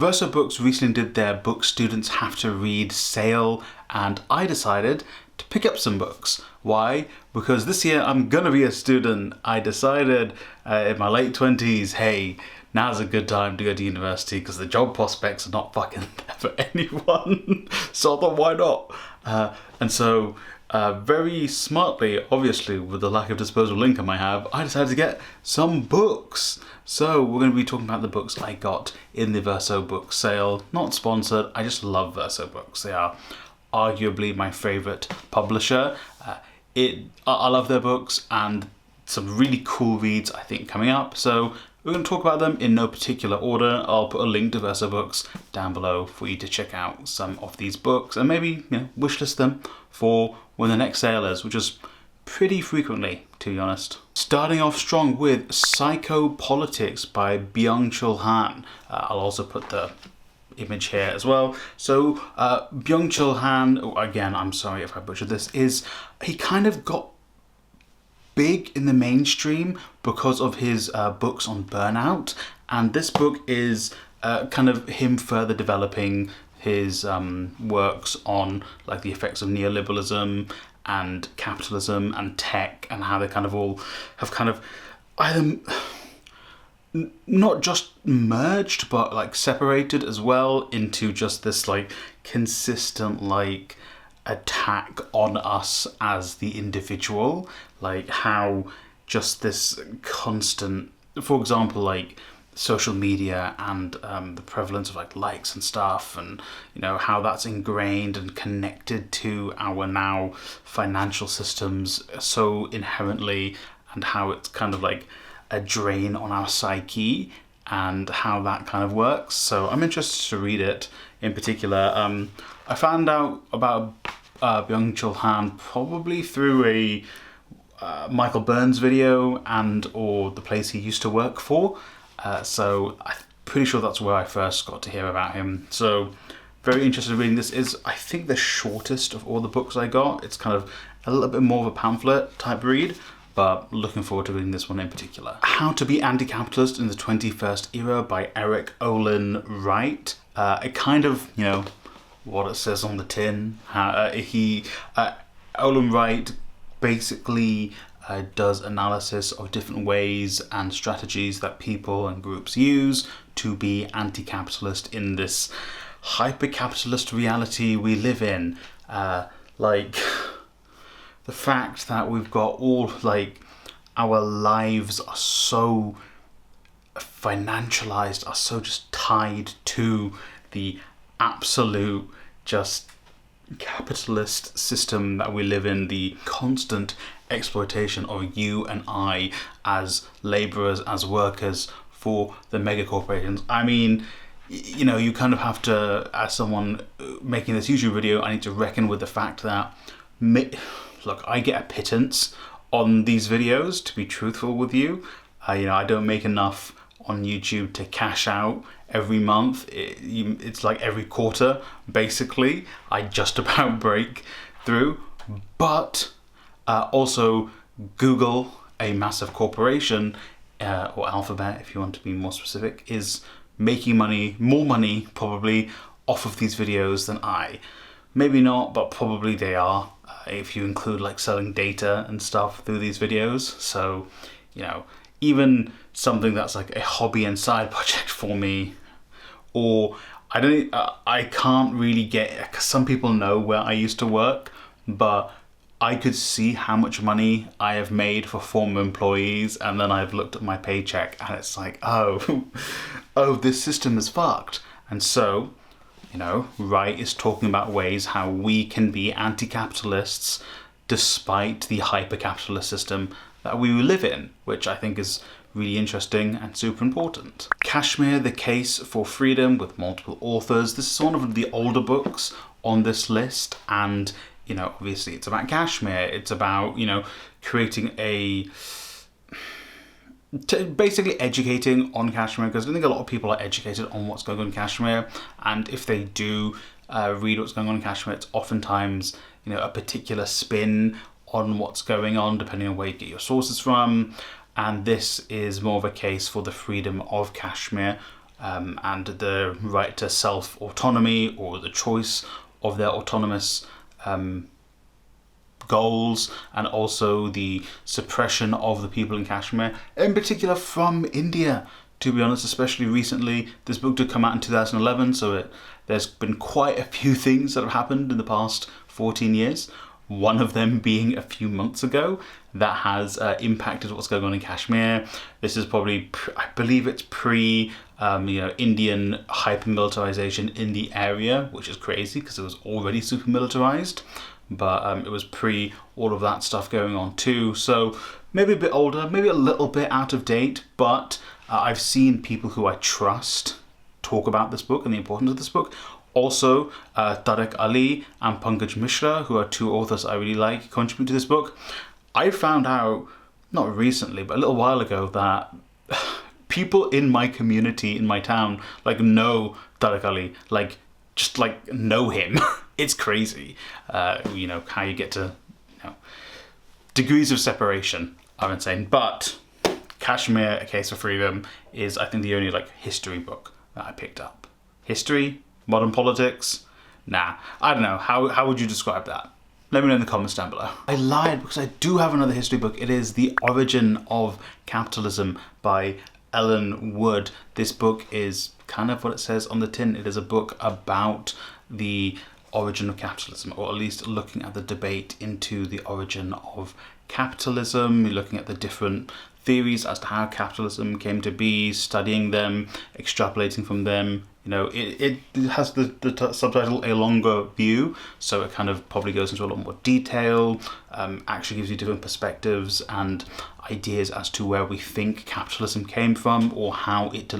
Verso Books recently did their Book Students Have to Read sale, and I decided to pick up some books. Why? Because this year I'm gonna be a student. I decided in my late 20s, hey, now's a good time to go to university because the job prospects are not fucking there for anyone. So I thought, why not? And so very smartly, obviously, with the lack of disposable income I have, I decided to get some books. So we're going to be talking about the books I got in the Verso book sale. Not sponsored, I just love Verso books. They are arguably my favourite publisher. I love their books and some really cool reads I think coming up. So we're going to talk about them in no particular order. I'll put a link to Verso books down below for you to check out some of these books and maybe wishlist them for when the next sale is, which is pretty frequently, to be honest. Starting off strong with Psychopolitics by Byung-Chul Han. I'll also put the image here as well. So Byung-Chul Han, again, I'm sorry if I butchered this, he kind of got big in the mainstream because of his books on burnout, and this book is kind of him further developing his works on like the effects of neoliberalism and capitalism and tech, and how they kind of all have kind of either not just merged but like separated as well into just this like consistent like attack on us as the individual, like how just this constant, for example, like social media and the prevalence of like likes and stuff, and how that's ingrained and connected to our now financial systems so inherently, and how it's kind of like a drain on our psyche and how that kind of works. So I'm interested to read it in particular. I found out about Byung-Chul Han probably through a Michael Burns video and or the place he used to work for. So I'm pretty sure that's where I first got to hear about him. So very interested in reading this. Is I think the shortest of all the books I got. It's kind of a little bit more of a pamphlet type read, but looking forward to reading this one in particular. How to be Anti-Capitalist in the 21st Era by Eric Olin Wright. It kind of, what it says on the tin. Olin Wright basically does analysis of different ways and strategies that people and groups use to be anti-capitalist in this hyper-capitalist reality we live in. Like the fact that we've got all like our lives are so financialized, are so just tied to the absolute just capitalist system that we live in, the constant exploitation of you and I as laborers, as workers for the mega corporations. I mean, you kind of have to, as someone making this YouTube video, I need to reckon with the fact that, look, I get a pittance on these videos, to be truthful with you. I don't make enough on YouTube to cash out every month. It's like every quarter, basically. I just about break through. But also Google, a massive corporation, or Alphabet if you want to be more specific, is making money, more money probably, off of these videos than I. Maybe not, but probably they are, if you include like selling data and stuff through these videos. So, even something that's like a hobby and side project for me, or I can't really get, cause some people know where I used to work, but I could see how much money I have made for former employees, and then I've looked at my paycheck and it's like, oh, this system is fucked. And so, Wright is talking about ways how we can be anti-capitalists despite the hyper-capitalist system that we live in, which I think is really interesting and super important. Kashmir, The Case for Freedom, with multiple authors. This is one of the older books on this list, and obviously it's about Kashmir. It's about, creating basically educating on Kashmir, because I don't think a lot of people are educated on what's going on in Kashmir, and if they do read what's going on in Kashmir, it's oftentimes, a particular spin on what's going on, depending on where you get your sources from. And this is more of a case for the freedom of Kashmir and the right to self-autonomy or the choice of their autonomous goals, and also the suppression of the people in Kashmir, in particular from India. To be honest, especially recently, this book did come out in 2011, so there's been quite a few things that have happened in the past 14 years. One of them being a few months ago that has impacted what's going on in Kashmir. This is probably, I believe it's pre Indian hyper-militarization in the area, which is crazy because it was already super militarized. But it was pre all of that stuff going on too. So maybe a bit older, maybe a little bit out of date, but I've seen people who I trust talk about this book and the importance of this book. Also, Tariq Ali and Pankaj Mishra, who are two authors I really like, contribute to this book. I found out, not recently, but a little while ago, that people in my community, in my town, know Tariq Ali, just know him. It's crazy, how you get to, degrees of separation are insane. But Kashmir, A Case for Freedom is, I think, the only history book that I picked up. History, modern politics, nah, I don't know. How would you describe that? Let me know in the comments down below. I lied because I do have another history book. It is The Origin of Capitalism by Ellen Wood. This book is kind of what it says on the tin. It is a book about the origin of capitalism, or at least looking at the debate into the origin of capitalism. You're looking at the different theories as to how capitalism came to be, studying them, extrapolating from them. It has the subtitle A Longer View, so it kind of probably goes into a lot more detail, actually gives you different perspectives and ideas as to where we think capitalism came from, or how it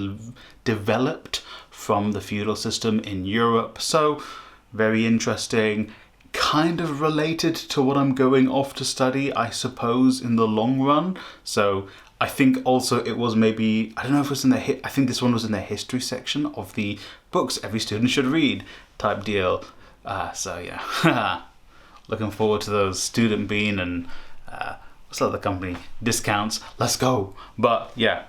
developed from the feudal system in Europe. So very interesting, kind of related to what I'm going off to study, I suppose, in the long run. So I think also it was maybe, I don't know if it was in the, I think this one was in the history section of the books every student should read type deal. So yeah, looking forward to those Student Bean and what's the other company? Discounts. Let's go. But yeah,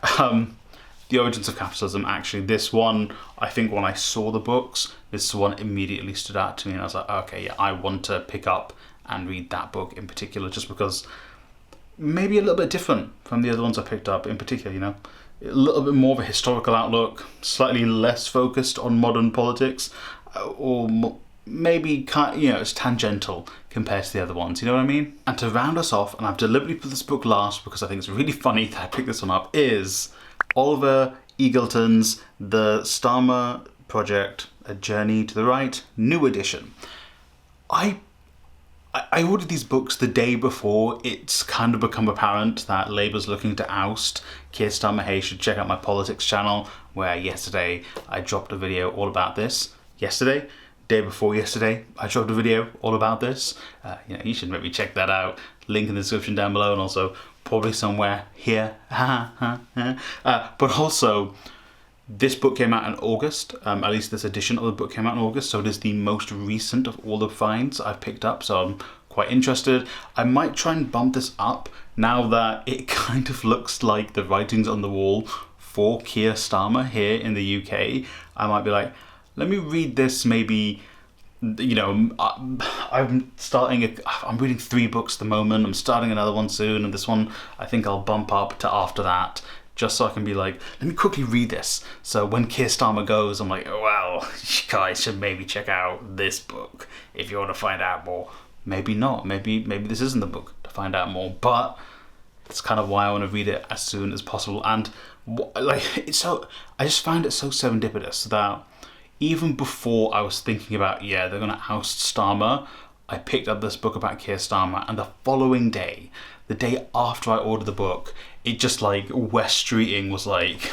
The Origins of Capitalism, actually, this one, I think when I saw the books, this one immediately stood out to me, and I was like, okay, yeah, I want to pick up and read that book in particular, just because maybe a little bit different from the other ones I picked up in particular, a little bit more of a historical outlook, slightly less focused on modern politics, or maybe, it's tangential compared to the other ones, you know what I mean? And to round us off, and I've deliberately put this book last because I think it's really funny that I picked this one up, is Oliver Eagleton's The Starmer Project, A Journey to the Right, new edition. I ordered these books the day before it's kind of become apparent that Labour's looking to oust Keir Starmer. Hey, you should check out my politics channel, where yesterday I dropped a video all about this. Yesterday? Day before yesterday, I dropped a video all about this. You should maybe check that out. Link in the description down below, and also probably somewhere here. But also, this book came out in August. At least this edition of the book came out in August, so it is the most recent of all the finds I've picked up, so I'm quite interested. I might try and bump this up now that it kind of looks like the writings on the wall for Keir Starmer here in the UK. I might be like, let me read this maybe, I'm reading 3 books at the moment, I'm starting another one soon, and this one I think I'll bump up to after that, just so I can be like, let me quickly read this. So when Keir Starmer goes, I'm like, oh, well, you guys should maybe check out this book if you want to find out more. Maybe not, maybe this isn't the book to find out more, but it's kind of why I want to read it as soon as possible. And I just find it so serendipitous that even before I was thinking about, they're going to oust Starmer, I picked up this book about Keir Starmer, and the following day, the day after I ordered the book, it just West Streeting was like,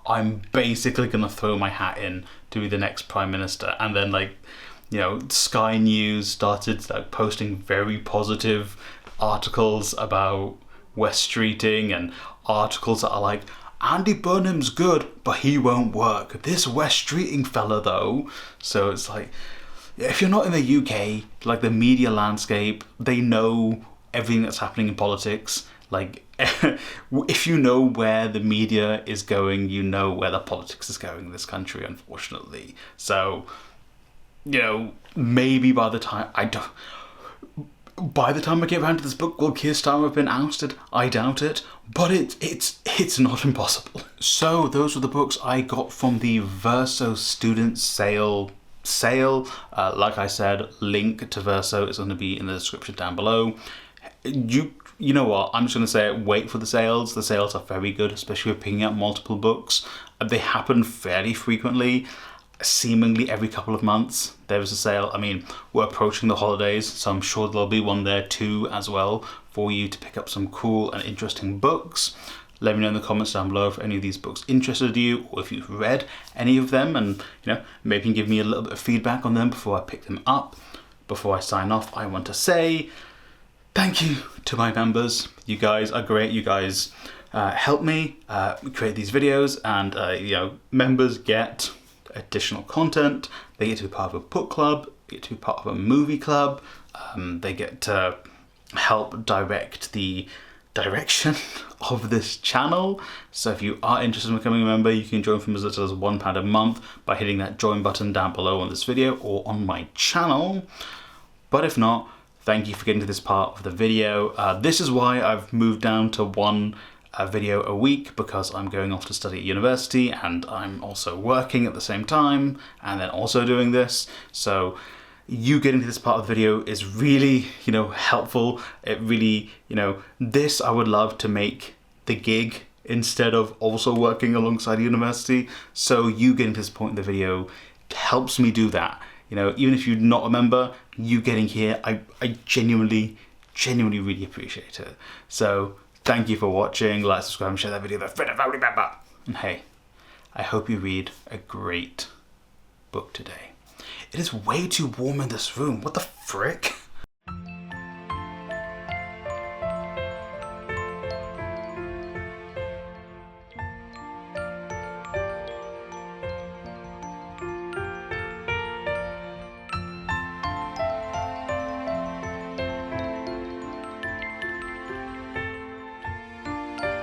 I'm basically going to throw my hat in to be the next Prime Minister. And then Sky News started posting very positive articles about West Streeting, and articles that are like, Andy Burnham's good, but he won't work. This West Streeting fella though. So it's like, if you're not in the UK, the media landscape, they know everything that's happening in politics. Like, if you know where the media is going, you know where the politics is going in this country, unfortunately. So, you know, maybe by the time I get around to this book, will Keir Starmer have been ousted? I doubt it, but it's not impossible. So those were the books I got from the Verso student sale. Like I said, link to Verso is going to be in the description down below. You know what, I'm just going to say it, wait for the sales. The sales are very good, especially with picking up multiple books. They happen fairly frequently. Seemingly every couple of months there is a sale. I mean, we're approaching the holidays, so I'm sure there'll be one there too as well for you to pick up some cool and interesting books. Let me know in the comments down below if any of these books interested you, or if you've read any of them, and you know, maybe give me a little bit of feedback on them before I pick them up. Before I sign off, I want to say thank you to my members. You guys are great. You guys help me create these videos, and you know, members get additional content. They get to be part of a book club, they get to be part of a movie club, they get to help direct the direction of this channel. So if you are interested in becoming a member, you can join from as little as £1 a month by hitting that join button down below on this video or on my channel. But if not, thank you for getting to this part of the video. This is why I've moved down to one video a week, because I'm going off to study at university and I'm also working at the same time and then also doing this. So you getting to this part of the video is really, you know, helpful. It really, you know, this I would love to make the gig instead of also working alongside university. So you getting to this point in the video helps me do that. You know, even if you're not a member, you getting here, I genuinely really appreciate it. So thank you for watching. Like, subscribe, and share that video with a friend and family member. And hey, I hope you read a great book today. It is way too warm in this room. What the frick?